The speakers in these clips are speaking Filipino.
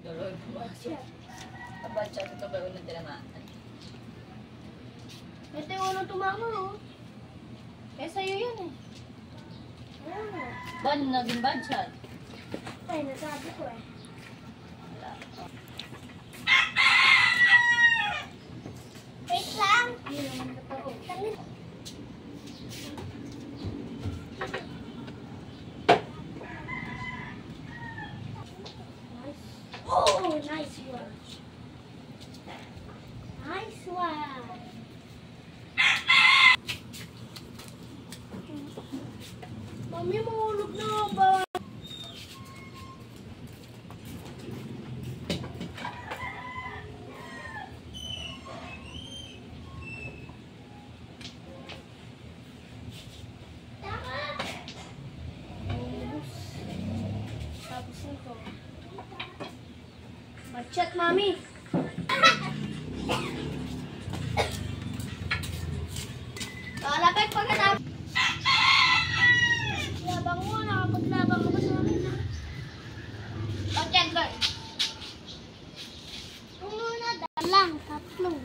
Tuloy po siya. Abad siya ito ba unang tinamaan? Ito yung unang tumama, oh. Eh, sa'yo yun, eh. Ban, naging bad shot. Ay, nasabi ko, eh. Wait lang. Hindi naman totoo. Oh, nice one. Nice one. Mami, mahulog na ba? Tapos nito. Bachat, mami. Kalapit pagkatapos. Labang mo, nakapaglabang ka ba sa akin, ha? Bachat, boy. Kung muna, dalang, tatlong.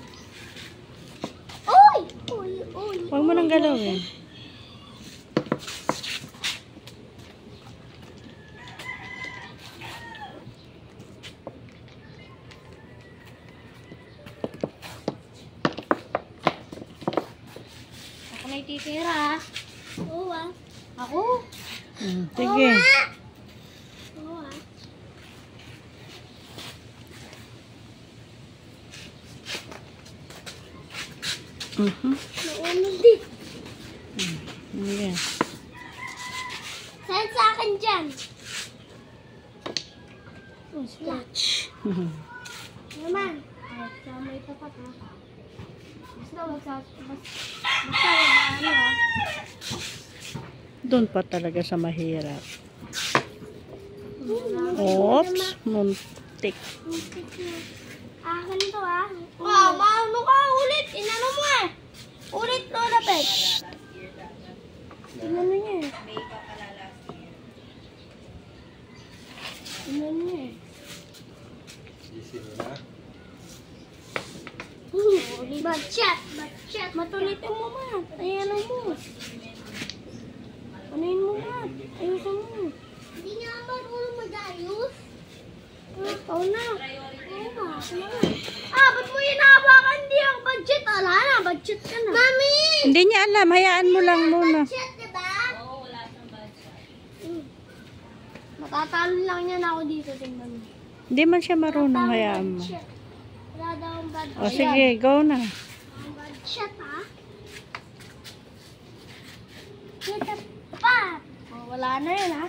Uy! Uy, uy. Huwag mo nang galawin. Ako may titira. Oo, ah. Ako? Sige. Oo, ah. Naunod din. Sige. Saan sa akin dyan? Splash. Naman. Ay, sa may tapat, ha? Basta wag sa... Basta wag na ano, ha? Doon pa talaga sa mahirap. Oops, muntik. Akin to, ha? Wow, maano ka? Ulit! Inano mo, eh! Ulit, Lola Pet! Inano niya, eh. Inano niya, eh. Batchat! Batchat! Matulitin mo, Mat. Ayan mo. Anuin mo, Mat. Ayusan mo. Hindi niya marunong mag-ayos. Ikaw na. Ba't mo hinahawakan? Hindi ang budget. Ala na, budget ka na. Mami! Hindi niya alam. Hayaan mo lang muna. Budget, diba? Oo, wala siyang budget. Matatalo lang niya na ako dito. Tingnan mo. Hindi man siya marunong. Hayaan mo. Wala daw ang budget. O sige, go na. Ang budget, ha? Kita pa. Wala na yun, ha?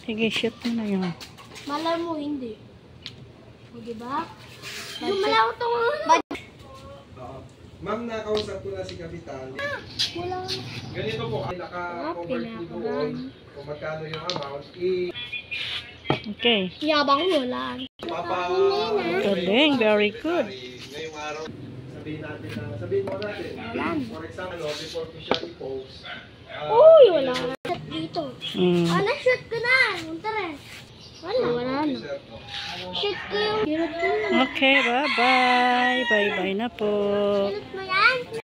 Sige, shoot mo na yun. Malay mo, hindi. O, diba? Lumalaw ito nga. Ma'am, nakausap ko na si Kapitan. Wala. Ganito po, naka-convert po doon kung magkano yung amount. Okay. Yabang wala. Galing, very good. Ngayong araw, sabihin mo natin. For example, before ko siya i-post. Uy, wala na. Shot dito. Mm. Shoot ko na. Tara. Wala na. Shoot ko yung... Okay, bye-bye. Bye-bye na po. Shoot mo yan.